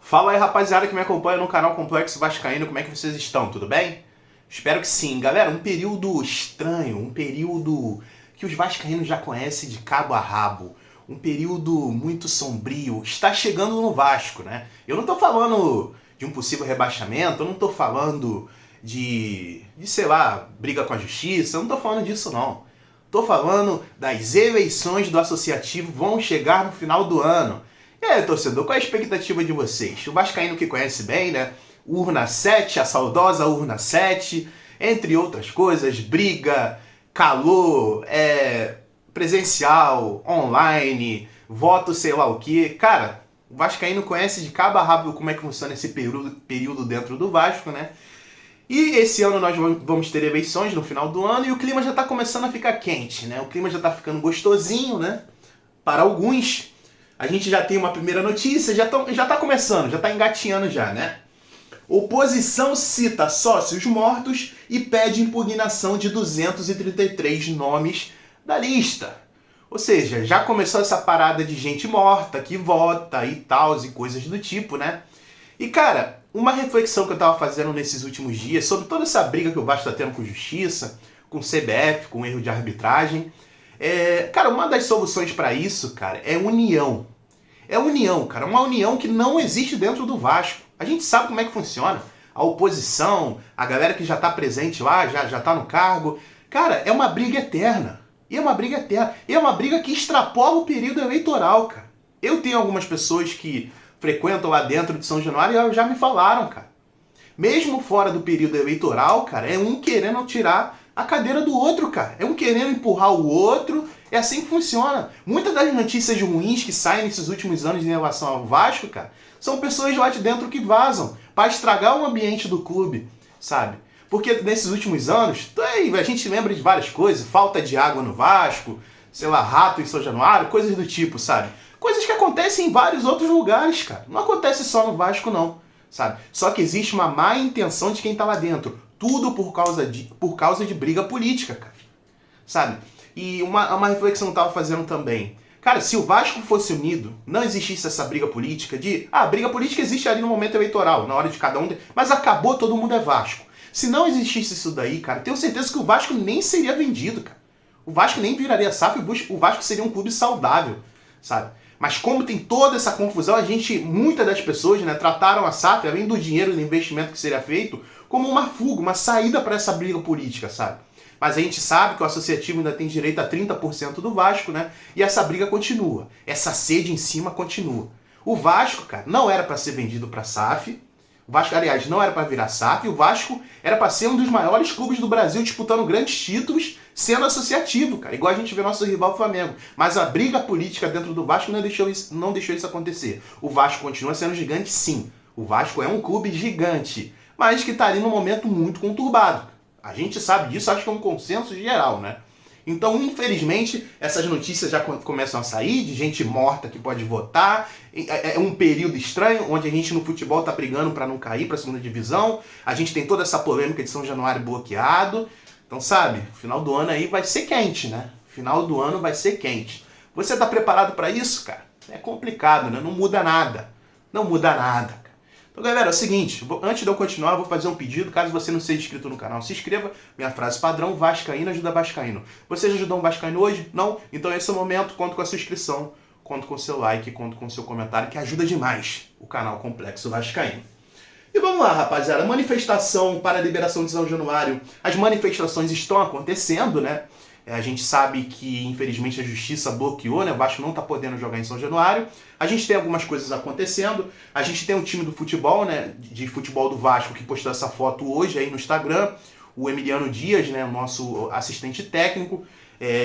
Fala aí, rapaziada que me acompanha no canal Complexo Vascaíno, como é que vocês estão? Tudo bem? Espero que sim. Galera, um período estranho, um período que os vascaínos já conhecem de cabo a rabo, um período muito sombrio, está chegando no Vasco, né? Eu não tô falando de um possível rebaixamento, eu não tô falando sei lá, briga com a justiça, eu não tô falando disso não. Tô falando das eleições do Associativo vão chegar no final do ano. E aí, torcedor, qual é a expectativa de vocês? O vascaíno que conhece bem, né? Urna 7, a saudosa Urna 7, entre outras coisas, briga, calor, presencial, online, voto sei lá o que. Cara, o vascaíno conhece de cabo a rabo como é que funciona esse período dentro do Vasco, né? E esse ano nós vamos ter eleições no final do ano e o clima já tá começando a ficar quente, né? O clima já tá ficando gostosinho, né? Para alguns. A gente já tem uma primeira notícia, já tá começando, já tá engatinhando já, né? Oposição cita sócios mortos e pede impugnação de 233 nomes da lista. Ou seja, já começou essa parada de gente morta que vota e tal, e coisas do tipo, né? E cara, uma reflexão que eu tava fazendo nesses últimos dias sobre toda essa briga que o Vasco tá tendo com justiça, com CBF, com erro de arbitragem. Cara, uma das soluções para isso, cara, é união. É união, cara. Uma união que não existe dentro do Vasco. A gente sabe como é que funciona. A oposição, a galera que já tá presente lá, já tá no cargo. Cara, é uma briga eterna. E é uma briga eterna. E é uma briga que extrapola o período eleitoral, cara. Eu tenho algumas pessoas que frequentam lá dentro de São Januário e já me falaram, cara. Mesmo fora do período eleitoral, cara, é um querendo tirar a cadeira do outro, cara. É um querendo empurrar o outro. É assim que funciona. Muitas das notícias ruins que saem nesses últimos anos em relação ao Vasco, cara, são pessoas lá de dentro que vazam para estragar o ambiente do clube, sabe? Porque nesses últimos anos, a gente lembra de várias coisas. Falta de água no Vasco, sei lá, rato em São Januário, coisas do tipo, sabe? Coisas que acontecem em vários outros lugares, cara. Não acontece só no Vasco, não, sabe? Só que existe uma má intenção de quem tá lá dentro. Tudo por causa de briga política, cara. Sabe? E uma reflexão que eu tava fazendo também. Cara, se o Vasco fosse unido, não existisse essa briga política a briga política existe ali no momento eleitoral, na hora de cada um, mas acabou, todo mundo é Vasco. Se não existisse isso daí, cara, tenho certeza que o Vasco nem seria vendido, cara. O Vasco nem viraria SAF, o Vasco seria um clube saudável, sabe? Mas como tem toda essa confusão, muitas das pessoas, né, trataram a SAF, além do dinheiro do investimento que seria feito, como uma fuga, uma saída para essa briga política, sabe? Mas a gente sabe que o associativo ainda tem direito a 30% do Vasco, né? E essa briga continua. Essa sede em cima continua. O Vasco, cara, não era para ser vendido para SAF. O Vasco, aliás, não era para virar SAF. O Vasco era para ser um dos maiores clubes do Brasil, disputando grandes títulos, sendo associativo, cara. Igual a gente vê nosso rival Flamengo. Mas a briga política dentro do Vasco não deixou isso acontecer. O Vasco continua sendo gigante, sim. O Vasco é um clube gigante, mas que está ali num momento muito conturbado. A gente sabe disso, acho que é um consenso geral, né? Então, infelizmente, essas notícias já começam a sair de gente morta que pode votar. É um período estranho, onde a gente no futebol tá brigando para não cair para a segunda divisão. A gente tem toda essa polêmica de São Januário bloqueado. Então, sabe, final do ano aí vai ser quente, né? Final do ano vai ser quente. Você tá preparado para isso, cara? É complicado, né? Não muda nada. Não muda nada. Então, galera, é o seguinte, antes de eu continuar, eu vou fazer um pedido, caso você não seja inscrito no canal, se inscreva, minha frase padrão, Vascaíno ajuda Vascaíno. Você já ajudou um Vascaíno hoje? Não? Então esse é o momento, conto com a sua inscrição, conto com o seu like, conto com o seu comentário, que ajuda demais o canal Complexo Vascaíno. E vamos lá, rapaziada, manifestação para a liberação de São Januário, as manifestações estão acontecendo, né? A gente sabe que, infelizmente, a justiça bloqueou, né? O Vasco não tá podendo jogar em São Januário. A gente tem algumas coisas acontecendo. A gente tem um time do futebol, né? De futebol do Vasco, que postou essa foto hoje aí no Instagram. O Emiliano Dias, né? O nosso assistente técnico.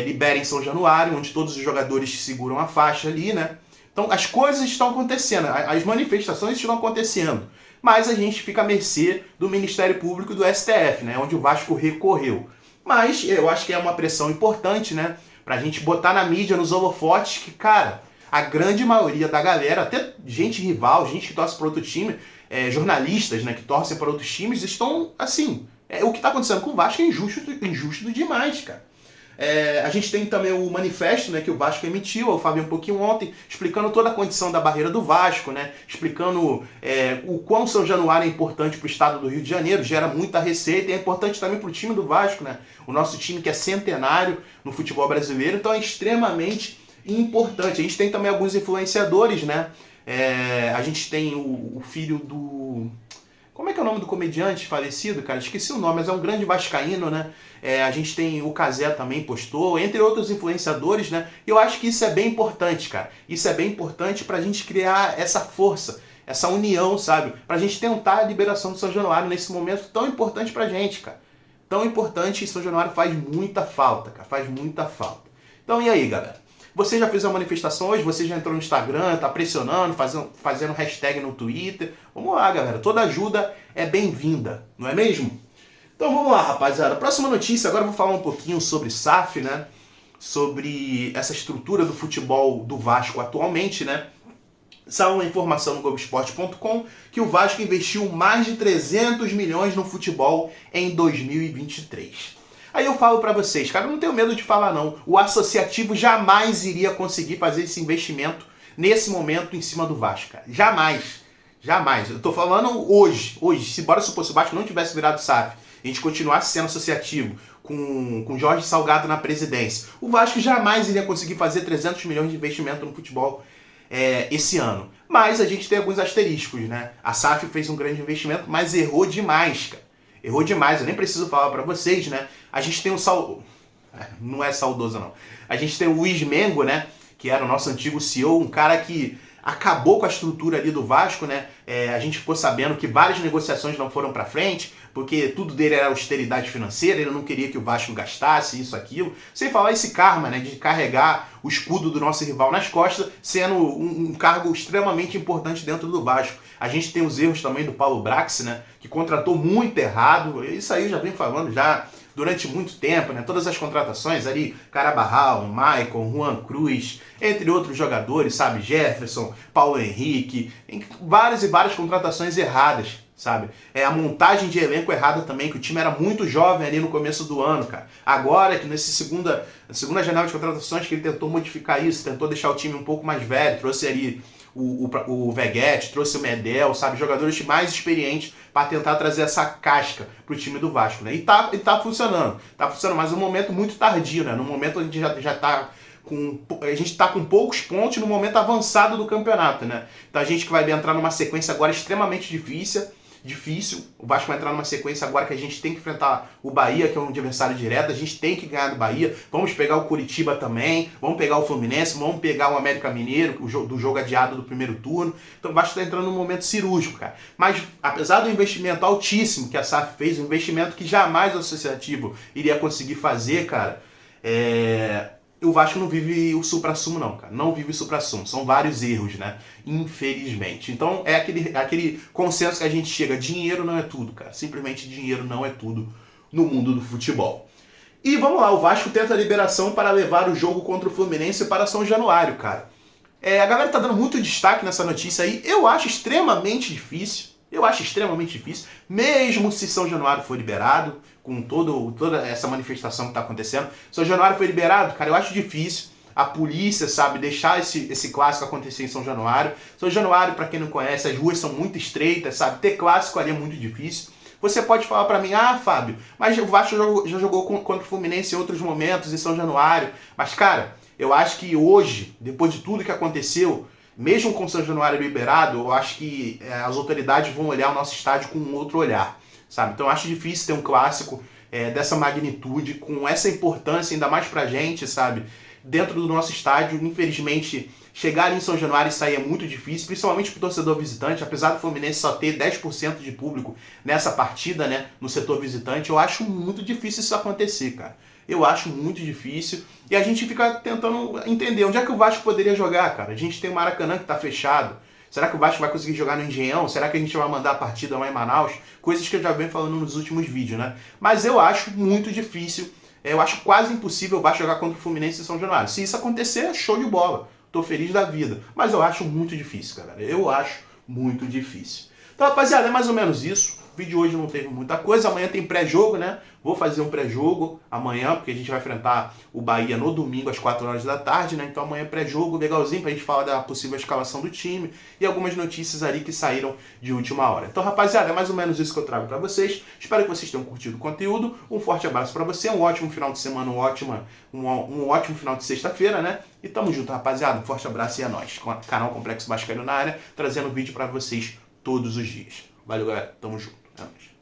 Libera em São Januário, onde todos os jogadores seguram a faixa ali, né? Então, as coisas estão acontecendo. As manifestações estão acontecendo. Mas a gente fica à mercê do Ministério Público e do STF, né? Onde o Vasco recorreu. Mas eu acho que é uma pressão importante, né? Pra gente botar na mídia, nos holofotes, que, cara, a grande maioria da galera, até gente rival, gente que torce para outro time, jornalistas, né, que torcem para outros times, estão, assim, o que tá acontecendo com o Vasco é injusto demais, cara. A gente tem também o manifesto, né, que o Vasco emitiu, eu falei um pouquinho ontem, explicando toda a condição da barreira do Vasco, né, explicando o quão São Januário é importante para o estado do Rio de Janeiro, gera muita receita e é importante também para o time do Vasco, né, o nosso time que é centenário no futebol brasileiro, então é extremamente importante. A gente tem também alguns influenciadores, né, a gente tem o filho do... Como é que é o nome do comediante falecido, cara? Esqueci o nome, mas é um grande vascaíno, né? A gente tem o Cazé também postou, entre outros influenciadores, né? E eu acho que isso é bem importante, cara. Isso é bem importante pra gente criar essa força, essa união, sabe? Pra gente tentar a liberação do São Januário nesse momento tão importante pra gente, cara. Tão importante, e São Januário faz muita falta, cara. Faz muita falta. Então e aí, galera? Você já fez uma manifestação hoje? Você já entrou no Instagram, tá pressionando, fazendo hashtag no Twitter? Vamos lá, galera. Toda ajuda é bem-vinda, não é mesmo? Então vamos lá, rapaziada. Próxima notícia, agora eu vou falar um pouquinho sobre SAF, né? Sobre essa estrutura do futebol do Vasco atualmente, né? Saiu uma informação no Globoesporte.com que o Vasco investiu mais de 300 milhões no futebol em 2023. Aí eu falo pra vocês, cara, eu não tenho medo de falar não. O associativo jamais iria conseguir fazer esse investimento nesse momento em cima do Vasco, cara. Jamais. Jamais. Eu tô falando hoje. Se bora supor, se o Vasco não tivesse virado SAF, a gente continuasse sendo associativo, com Jorge Salgado na presidência, o Vasco jamais iria conseguir fazer 300 milhões de investimento no futebol esse ano. Mas a gente tem alguns asteriscos, né? A SAF fez um grande investimento, mas errou demais, cara. Errou demais, eu nem preciso falar pra vocês, né? A gente tem não é saudoso, não. A gente tem o Luiz Mengo, né? Que era o nosso antigo CEO, um cara que acabou com a estrutura ali do Vasco, né? A gente ficou sabendo que várias negociações não foram pra frente, porque tudo dele era austeridade financeira, ele não queria que o Vasco gastasse isso, aquilo. Sem falar esse karma, né? De carregar o escudo do nosso rival nas costas, sendo um cargo extremamente importante dentro do Vasco. A gente tem os erros também do Paulo Brax, né? Que contratou muito errado. Isso aí eu já venho falando já durante muito tempo, né? Todas as contratações ali, Carabarral, Maicon, Juan Cruz, entre outros jogadores, sabe? Jefferson, Paulo Henrique, várias e várias contratações erradas, sabe? A montagem de elenco errada também, que o time era muito jovem ali no começo do ano, cara. Agora que nessa segunda janela de contratações que ele tentou modificar isso, tentou deixar o time um pouco mais velho, trouxe ali o Veguete, trouxe o Medel, sabe? Jogadores mais experientes para tentar trazer essa casca pro time do Vasco, né? E tá funcionando. Tá funcionando, mas é um momento muito tardio, né? No momento a gente já tá a gente tá com poucos pontos no momento avançado do campeonato, né? Então a gente que vai entrar numa sequência agora extremamente difícil. O Vasco vai entrar numa sequência agora que a gente tem que enfrentar o Bahia, que é um adversário direto, a gente tem que ganhar do Bahia, vamos pegar o Curitiba também, vamos pegar o Fluminense, vamos pegar o América Mineiro, do jogo adiado do primeiro turno. Então o Vasco está entrando num momento cirúrgico, cara. Mas apesar do investimento altíssimo que a SAF fez, um investimento que jamais o associativo iria conseguir fazer, cara, o Vasco não vive o supra-sumo não, cara. Não vive o supra-sumo. São vários erros, né? Infelizmente. Então é aquele consenso que a gente chega. Dinheiro não é tudo, cara. Simplesmente dinheiro não é tudo no mundo do futebol. E vamos lá, o Vasco tenta a liberação para levar o jogo contra o Fluminense para São Januário, cara. A galera tá dando muito destaque nessa notícia aí. Eu acho extremamente difícil. Mesmo se São Januário for liberado, com toda essa manifestação que está acontecendo. São Januário foi liberado, cara, eu acho difícil a polícia, sabe, deixar esse clássico acontecer em São Januário. São Januário, para quem não conhece, as ruas são muito estreitas, sabe, ter clássico ali é muito difícil. Você pode falar para mim, Fábio, mas o Vasco já jogou contra o Fluminense em outros momentos, em São Januário. Mas, cara, eu acho que hoje, depois de tudo que aconteceu, mesmo com o São Januário liberado, eu acho que as autoridades vão olhar o nosso estádio com um outro olhar, sabe? Então eu acho difícil ter um clássico dessa magnitude, com essa importância, ainda mais pra gente, sabe? Dentro do nosso estádio, infelizmente, chegar em São Januário e sair é muito difícil, principalmente pro torcedor visitante, apesar do Fluminense só ter 10% de público nessa partida, né, no setor visitante, eu acho muito difícil isso acontecer, cara. Eu acho muito difícil. E a gente fica tentando entender onde é que o Vasco poderia jogar, cara. A gente tem o Maracanã que tá fechado. Será que o Vasco vai conseguir jogar no Engenhão? Será que a gente vai mandar a partida lá em Manaus? Coisas que eu já venho falando nos últimos vídeos, né? Mas eu acho muito difícil. Eu acho quase impossível o Vasco jogar contra o Fluminense e São Januário. Se isso acontecer, é show de bola. Tô feliz da vida. Mas eu acho muito difícil, galera. Eu acho muito difícil. Então, rapaziada, é mais ou menos isso. O vídeo de hoje não teve muita coisa. Amanhã tem pré-jogo, né? Vou fazer um pré-jogo amanhã, porque a gente vai enfrentar o Bahia no domingo às 4 horas da tarde, né? Então amanhã é pré-jogo, legalzinho, pra gente falar da possível escalação do time e algumas notícias ali que saíram de última hora. Então, rapaziada, é mais ou menos isso que eu trago pra vocês. Espero que vocês tenham curtido o conteúdo. Um forte abraço pra você, um ótimo final de semana, um ótimo final de sexta-feira, né? E tamo junto, rapaziada. Um forte abraço e é nóis. Canal Complexo Vascaíno na área, trazendo vídeo pra vocês todos os dias. Valeu, galera. Tamo junto. É nóis.